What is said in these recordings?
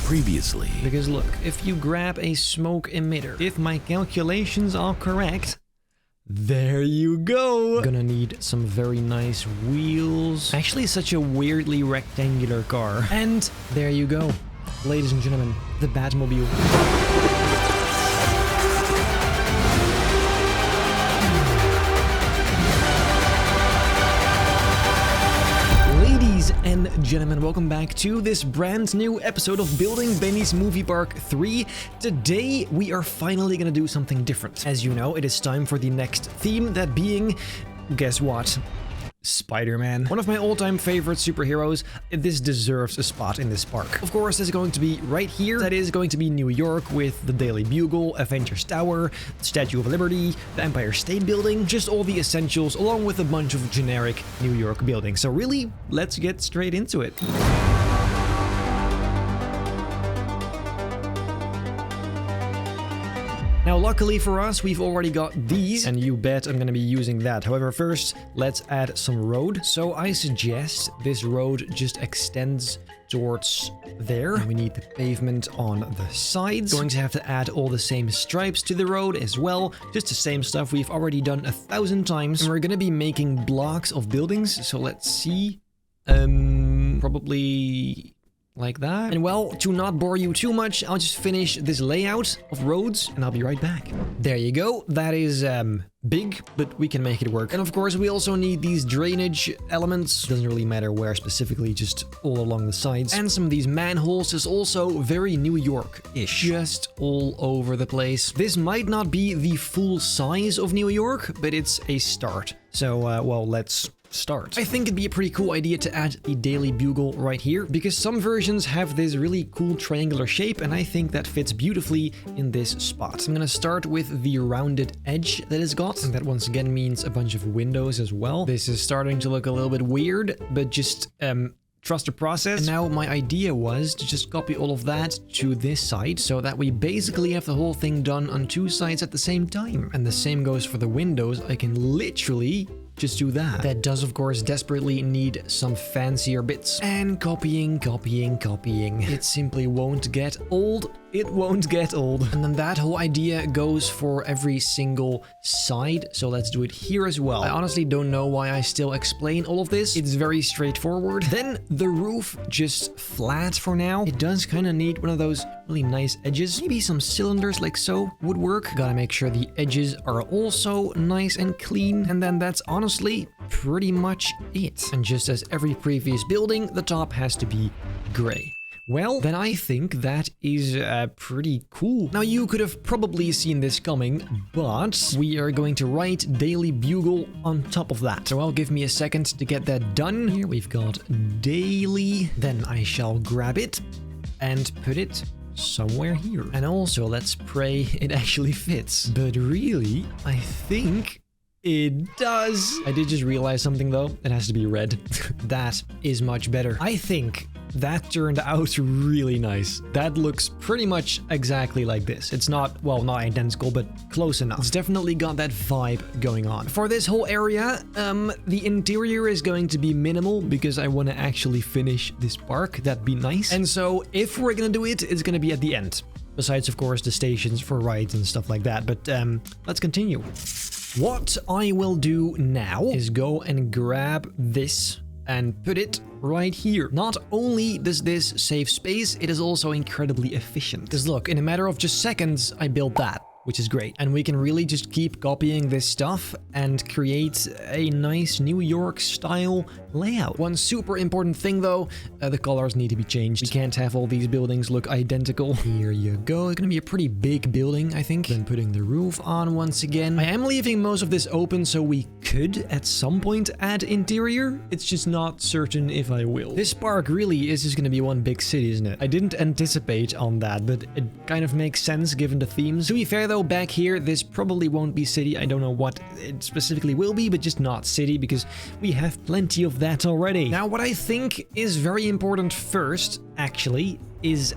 Previously. Because look, if you grab a smoke emitter, if my calculations are correct, there you go. Gonna need some very nice wheels. Actually, such a weirdly rectangular car. And there you go. Ladies and gentlemen, the Batmobile. Ladies and gentlemen, welcome back to this brand new episode of Building Benji's Movie Park 3. Today, we are finally gonna do something different. As you know, it is time for the next theme, that being, guess what? Spider-Man. One of my all-time favorite superheroes. This deserves a spot in this park. Of course, this is going to be right here. That is going to be New York with the Daily Bugle, Avengers Tower, the Statue of Liberty, the Empire State Building, just all the essentials along with a bunch of generic New York buildings. So really, let's get straight into it. Now, luckily for us, we've already got these, and you bet I'm gonna be using that. However, first, let's add some road. So I suggest this road just extends towards there. And we need the pavement on the sides. Going to have to add all the same stripes to the road as well. Just the same stuff we've already done 1,000 times. And we're gonna be making blocks of buildings. So let's see. Probably like that. And well, to not bore you too much, I'll just finish this layout of roads and I'll be right back. There you go. That is big, but we can make it work. And of course, we also need these drainage elements. Doesn't really matter where specifically, just all along the sides. And some of these manholes is also very New York-ish. Just all over the place. This might not be the full size of New York, but it's a start. So, well, let's start. I think it'd be a pretty cool idea to add the Daily Bugle right here, because some versions have this really cool triangular shape, and I think that fits beautifully in this spot. I'm gonna start with the rounded edge that it's got, and that once again means a bunch of windows as well. This is starting to look a little bit weird, but just trust the process. And now my idea was to just copy all of that to this side, so that we basically have the whole thing done on two sides at the same time. And the same goes for the windows. I can literally just do that. That does, of course, desperately need some fancier bits. And copying. It simply won't get old. It won't get old. And then that whole idea goes for every single side. So let's do it here as well. I honestly don't know why I still explain all of this. It's very straightforward. Then the roof just flat for now. It does kind of need one of those really nice edges. Maybe some cylinders like so would work. Gotta make sure the edges are also nice and clean. And then that's honestly pretty much it. And just as every previous building, the top has to be gray. Well, then I think that is pretty cool. Now, you could have probably seen this coming, but we are going to write Daily Bugle on top of that. So, give me a second to get that done. Here we've got Daily. Then I shall grab it and put it somewhere here. And also, let's pray it actually fits. But really, I think it does. I did just realize something though. It has to be red. That is much better. I think that turned out really nice. That looks pretty much exactly like this. It's not, well, not identical, but close enough. It's definitely got that vibe going on. For this whole area, the interior is going to be minimal because I want to actually finish this park. That'd be nice. And so if we're gonna do it, it's gonna be at the end. Besides, of course, the stations for rides and stuff like that. But let's continue. What I will do now is go and grab this and put it right here. Not only does this save space, it is also incredibly efficient. Because look, in a matter of just seconds, I built that, which is great. And we can really just keep copying this stuff and create a nice New York style layout. One super important thing though, the colors need to be changed. We can't have all these buildings look identical. Here you go. It's gonna be a pretty big building, I think. Then putting the roof on once again. I am leaving most of this open so we could at some point add interior. It's just not certain if I will. This park really is just gonna be one big city, isn't it? I didn't anticipate on that, but it kind of makes sense given the themes. To be fair though, back here, this probably won't be city. I don't know what it specifically will be, but just not city because we have plenty of that already. Now, what I think is very important first, actually, is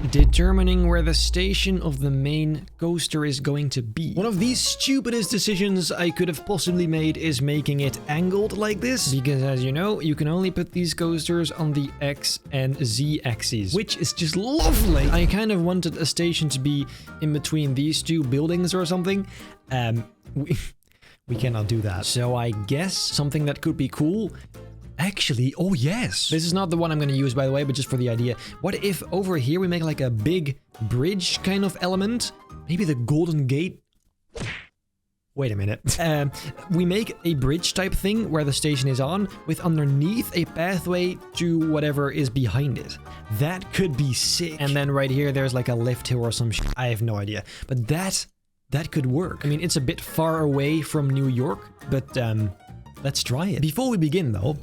determining where the station of the main coaster is going to be. One of the stupidest decisions I could have possibly made is making it angled like this, because as you know, you can only put these coasters on the X and Z axes, which is just lovely. I kind of wanted a station to be in between these two buildings or something. We cannot do that. So I guess something that could be cool. Actually, oh yes. This is not the one I'm going to use, by the way, but just for the idea. What if over here we make like a big bridge kind of element? Maybe the Golden Gate. Wait a minute. We make a bridge type thing where the station is on with underneath a pathway to whatever is behind it. That could be sick. And then right here, there's like a lift hill or some shit. I have no idea. But that could work. I mean, it's a bit far away from New York, but let's try it. Before we begin though,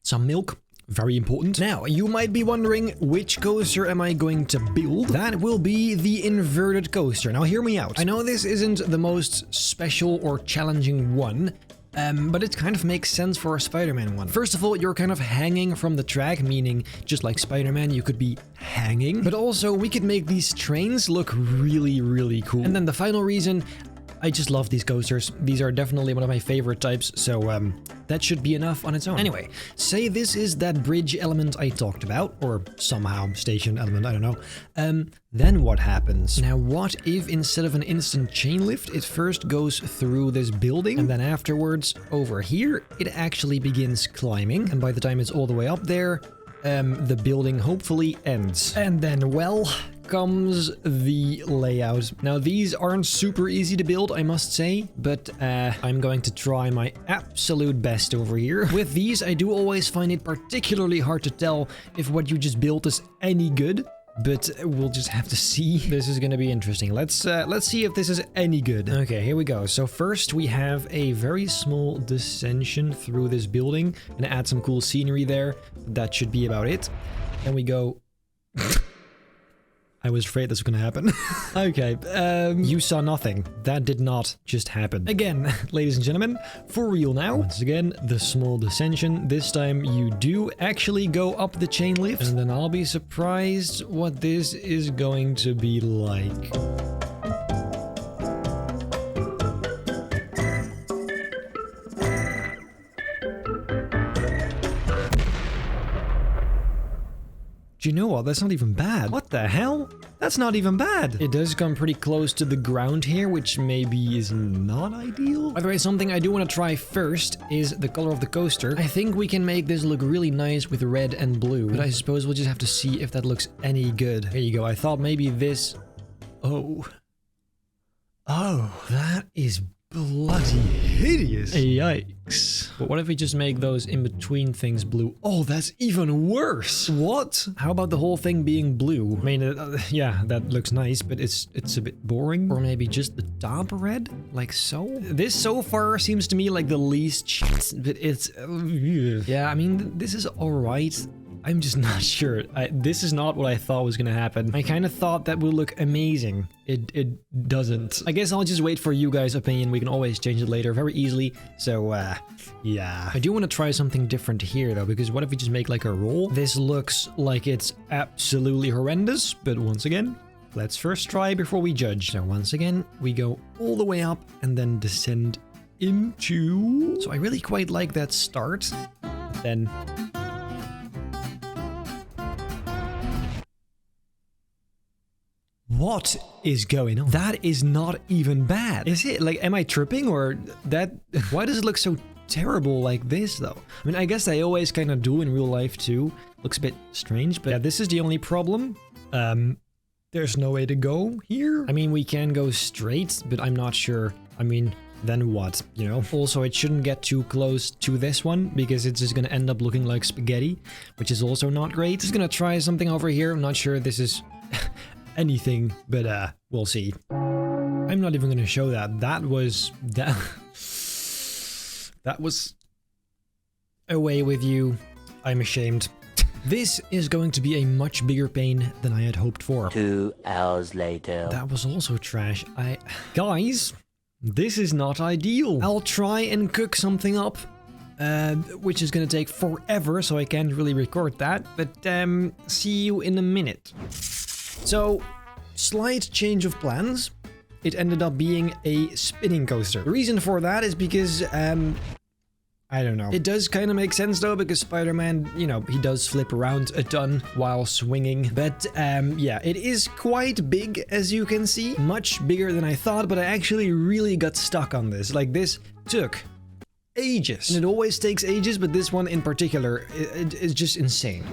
some milk. Very important. Now, you might be wondering, which coaster am I going to build? That will be the inverted coaster. Now, hear me out. I know this isn't the most special or challenging one, but it kind of makes sense for a Spider-Man one. First of all, you're kind of hanging from the track, meaning just like Spider-Man, you could be hanging. But also, we could make these trains look really, really cool. And then the final reason, I just love these coasters. These are definitely one of my favorite types, so that should be enough on its own. Anyway, say this is that bridge element I talked about, or somehow station element, I don't know. Then what happens? Now, what if instead of an instant chain lift, it first goes through this building, and then afterwards, over here, it actually begins climbing, and by the time it's all the way up there, the building hopefully ends. And then, well, comes the layout. Now, these aren't super easy to build, I must say, but I'm going to try my absolute best over here. With these, I do always find it particularly hard to tell if what you just built is any good, but we'll just have to see. This is gonna be interesting. Let's see if this is any good. Okay, here we go. So first we have a very small descension through this building and add some cool scenery there. That should be about it. Then we go... I was afraid this was gonna happen. Okay, you saw nothing. That did not just happen. Again, ladies and gentlemen, for real now. Once again, the small descension. This time you do actually go up the chain lift, and then I'll be surprised what this is going to be like. Do you know what? That's not even bad. What the hell? That's not even bad. It does come pretty close to the ground here, which maybe is not ideal. By the way, something I do want to try first is the color of the coaster. I think we can make this look really nice with red and blue, but I suppose we'll just have to see if that looks any good. There you go. I thought maybe this... Oh, that is bloody hideous. Yikes. But what if we just make those in-between things blue? Oh, that's even worse. What? How about the whole thing being blue? I mean, yeah, that looks nice, but it's a bit boring. Or maybe just the top red, like so? This so far seems to me like the least shit, but it's... yeah, I mean, this is alright. I'm just not sure. This is not what I thought was gonna happen. I kind of thought that would look amazing. It doesn't. I guess I'll just wait for you guys' opinion. We can always change it later very easily. So, yeah. I do want to try something different here, though, because what if we just make like a roll? This looks like it's absolutely horrendous, but once again, let's first try before we judge. So once again, we go all the way up and then descend into... So I really quite like that start. Then... What is going on? That is not even bad. Is it? Like, am I tripping or that? Why does it look so terrible like this though? I mean, I guess I always kind of do in real life too. Looks a bit strange, but yeah, this is the only problem. There's no way to go here. I mean, we can go straight, but I'm not sure. I mean, then what, you know? Also, it shouldn't get too close to this one because it's just gonna end up looking like spaghetti, which is also not great. Just gonna try something over here. I'm not sure this is anything, but we'll see. I'm not even gonna show that. That was away with you. I'm ashamed. This is going to be a much bigger pain than I had hoped for. 2 hours later. That was also trash. Guys, this is not ideal. I'll try and cook something up which is gonna take forever, so I can't really record that, but see you in a minute. So, slight change of plans. It ended up being a spinning coaster. The reason for that is because, I don't know. It does kind of make sense though, because Spider-Man, you know, he does flip around a ton while swinging. But yeah, it is quite big, as you can see. Much bigger than I thought, but I actually really got stuck on this. Like, this took ages. And it always takes ages, but this one in particular, it is just insane.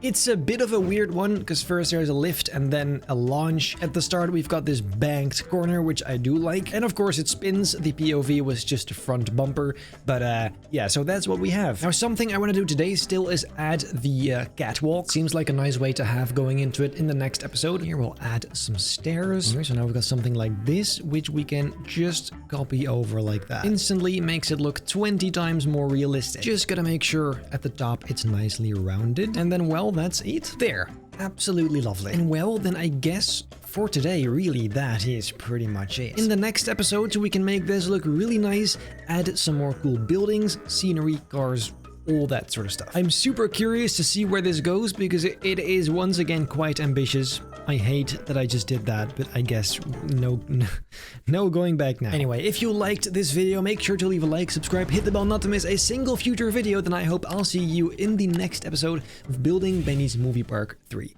It's a bit of a weird one, because first there's a lift and then a launch. At the start we've got this banked corner, which I do like. And of course it spins. The POV was just a front bumper. But yeah, so that's what we have. Now something I want to do today still is add the catwalk. Seems like a nice way to have going into it in the next episode. Here we'll add some stairs. So now we've got something like this, which we can just copy over like that. Instantly makes it look 20 times more realistic. Just gotta make sure at the top it's nicely rounded. And then, well, that's it. There. Absolutely lovely. And well, then I guess for today, really, that is pretty much it. In the next episode, we can make this look really nice, add some more cool buildings, scenery, cars, all that sort of stuff. I'm super curious to see where this goes, because it is once again quite ambitious. I hate that I just did that, but I guess no going back now. Anyway, if you liked this video, make sure to leave a like, subscribe, hit the bell not to miss a single future video. Then I hope I'll see you in the next episode of Building Benny's Movie Park 3.